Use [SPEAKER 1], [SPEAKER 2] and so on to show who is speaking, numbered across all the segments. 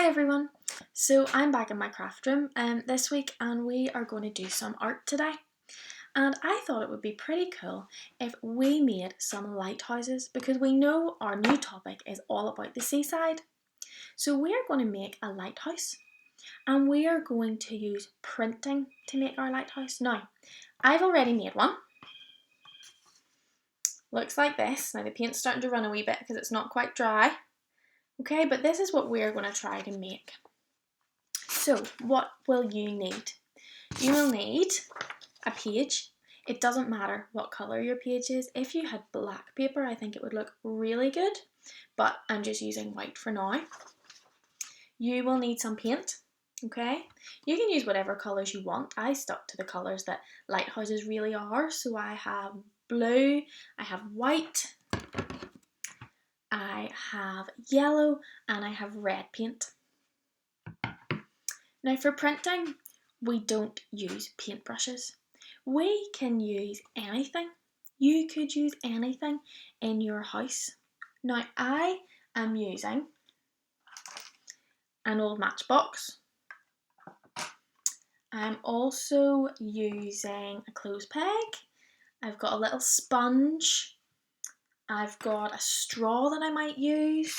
[SPEAKER 1] Hi everyone! So I'm back in my craft room this week and we are going to do some art today. And I thought it would be pretty cool if we made some lighthouses because we know our new topic is all about the seaside. So we are going to make a lighthouse and we are going to use printing to make our lighthouse. Now, I've already made one. Looks like this. Now the paint's starting to run a wee bit because it's not quite dry. Okay, but this is what we're going to try to make. So, what will you need? You will need a page. It doesn't matter what colour your page is. If you had black paper, I think it would look really good, but I'm just using white for now. You will need some paint, okay? You can use whatever colours you want. I stuck to the colours that lighthouses really are, so I have blue, I have white, I have yellow, and I have red paint. Now for printing, we don't use paintbrushes. We can use anything. You could use anything in your house. Now I am using an old matchbox. I'm also using a clothes peg. I've got a little sponge. I've got a straw that I might use.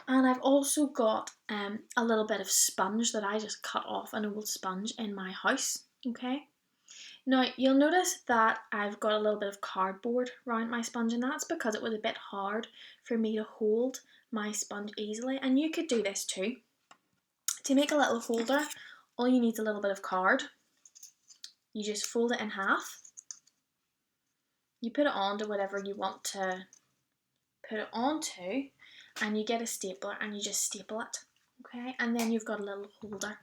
[SPEAKER 1] And I've also got a little bit of sponge that I just cut off an old sponge in my house, okay? Now, you'll notice that I've got a little bit of cardboard around my sponge, and that's because it was a bit hard for me to hold my sponge easily, and you could do this too. To make a little holder, all you need is a little bit of card. You just fold it in half. You put it onto whatever you want to put it onto, and you get a stapler and you just staple it, okay? And then you've got a little holder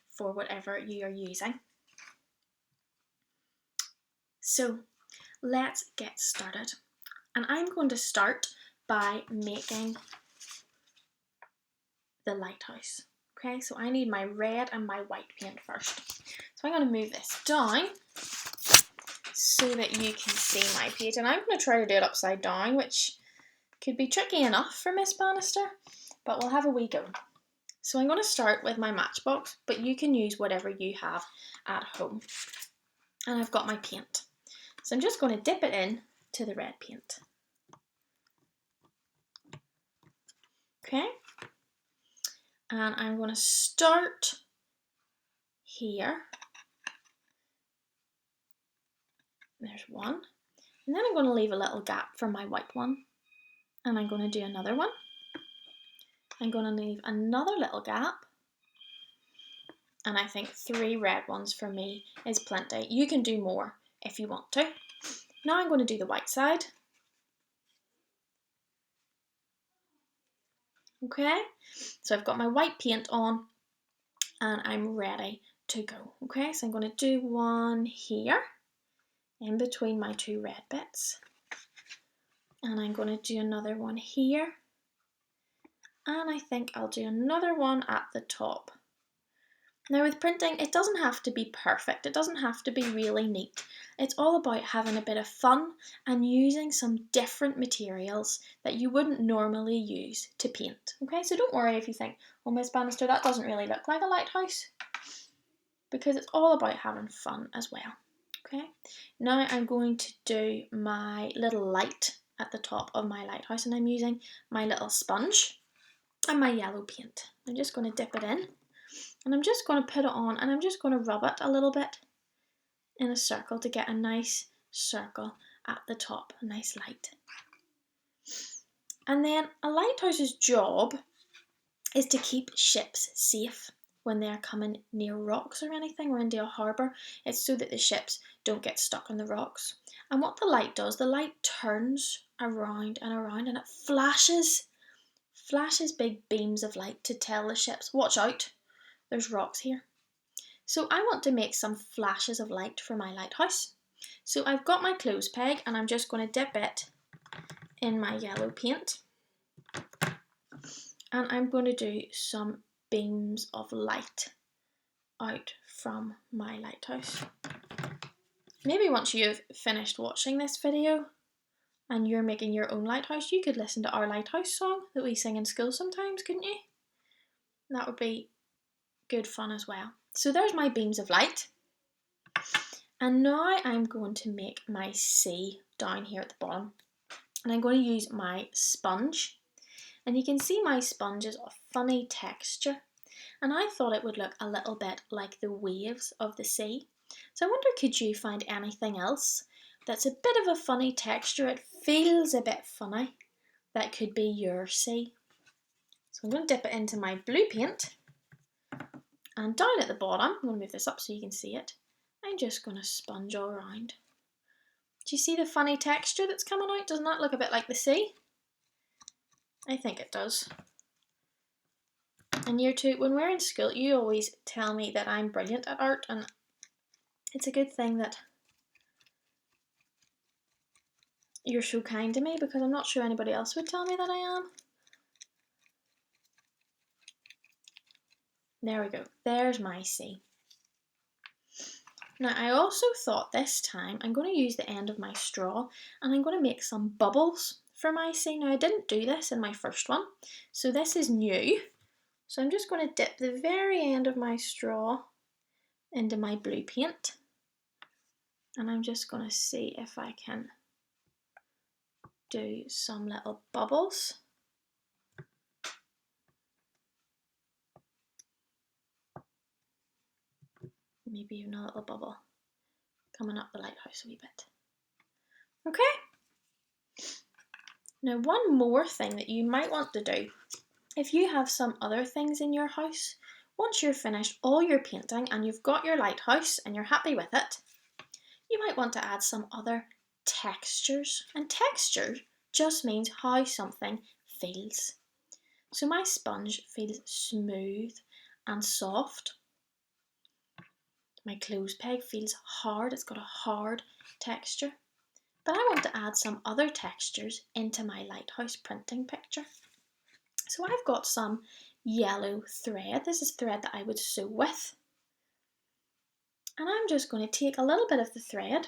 [SPEAKER 1] for whatever you are using. So let's get started. And I'm going to start by making the lighthouse. Okay, so I need my red and my white paint first. So I'm going to move this down so that you can see my page. And I'm going to try to do it upside down, which could be tricky enough for Miss Bannister, but we'll have a wee go. So I'm going to start with my matchbox, but you can use whatever you have at home. And I've got my paint. So I'm just going to dip it in to the red paint. Okay. And I'm going to start here. There's one. And then I'm going to leave a little gap for my white one. And I'm going to do another one. I'm going to leave another little gap. And I think 3 red ones for me is plenty. You can do more if you want to. Now I'm going to do the white side. Okay, so I've got my white paint on and I'm ready to go. Okay, so I'm going to do one here in between my 2 red bits. And I'm going to do another one here. And I think I'll do another one at the top. Now with printing, it doesn't have to be perfect. It doesn't have to be really neat. It's all about having a bit of fun and using some different materials that you wouldn't normally use to paint. Okay, so don't worry if you think, oh, Miss Bannister, that doesn't really look like a lighthouse. Because it's all about having fun as well. Okay, now I'm going to do my little light at the top of my lighthouse, and I'm using my little sponge and my yellow paint. I'm just going to dip it in. And I'm just going to put it on and I'm just going to rub it a little bit in a circle to get a nice circle at the top, a nice light. And then a lighthouse's job is to keep ships safe when they're coming near rocks or anything or into a harbour. It's so that the ships don't get stuck on the rocks. And what the light does, the light turns around and around and it flashes big beams of light to tell the ships, watch out. There's rocks here. So I want to make some flashes of light for my lighthouse. So I've got my clothes peg and I'm just going to dip it in my yellow paint. And I'm going to do some beams of light out from my lighthouse. Maybe once you've finished watching this video and you're making your own lighthouse, you could listen to our lighthouse song that we sing in school sometimes, couldn't you? That would be good fun as well. So there's my beams of light. And now I'm going to make my sea down here at the bottom. And I'm going to use my sponge. And you can see my sponge is a funny texture. And I thought it would look a little bit like the waves of the sea. So I wonder, could you find anything else that's a bit of a funny texture? It feels a bit funny. That could be your sea. So I'm going to dip it into my blue paint. And down at the bottom, I'm going to move this up so you can see it. I'm just going to sponge all around. Do you see the funny texture that's coming out? Doesn't that look a bit like the sea? I think it does. And year 2, when we're in school, you always tell me that I'm brilliant at art, and it's a good thing that you're so kind to me, because I'm not sure anybody else would tell me that I am. There we go. There's my sea. Now I also thought this time I'm going to use the end of my straw and I'm going to make some bubbles for my sea. Now I didn't do this in my first one, so this is new. So I'm just going to dip the very end of my straw into my blue paint. And I'm just going to see if I can do some little bubbles. Maybe even a little bubble coming up the lighthouse a wee bit. Okay. Now one more thing that you might want to do, if you have some other things in your house, once you're finished all your painting and you've got your lighthouse and you're happy with it, you might want to add some other textures. And texture just means how something feels. So my sponge feels smooth and soft. My clothes peg feels hard, it's got a hard texture. But I want to add some other textures into my lighthouse printing picture. So I've got some yellow thread. This is thread that I would sew with. And I'm just going to take a little bit of the thread.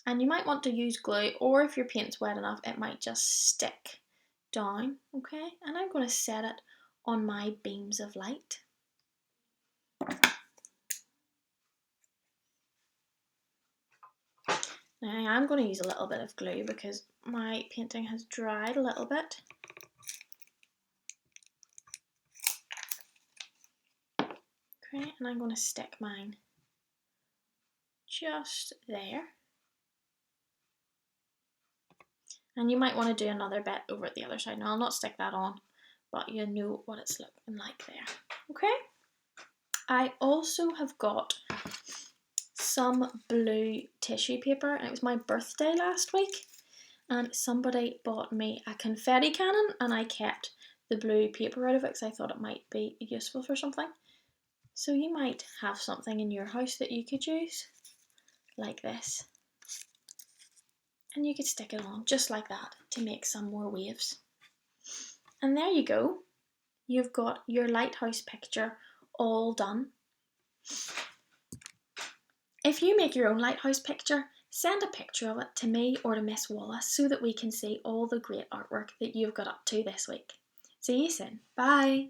[SPEAKER 1] And you might want to use glue, or if your paint's wet enough, it might just stick down, okay? And I'm going to set it on my beams of light. Now I am going to use a little bit of glue because my painting has dried a little bit. Okay, and I'm going to stick mine just there. And you might want to do another bit over at the other side. Now I'll not stick that on, but you know what it's looking like there. Okay. I also have got some blue tissue paper, and it was my birthday last week, and somebody bought me a confetti cannon, and I kept the blue paper out of it because I thought it might be useful for something. So you might have something in your house that you could use, like this. And you could stick it on just like that to make some more waves. And there you go. You've got your lighthouse picture all done. If you make your own lighthouse picture, send a picture of it to me or to Miss Wallace so that we can see all the great artwork that you've got up to this week. See you soon. Bye.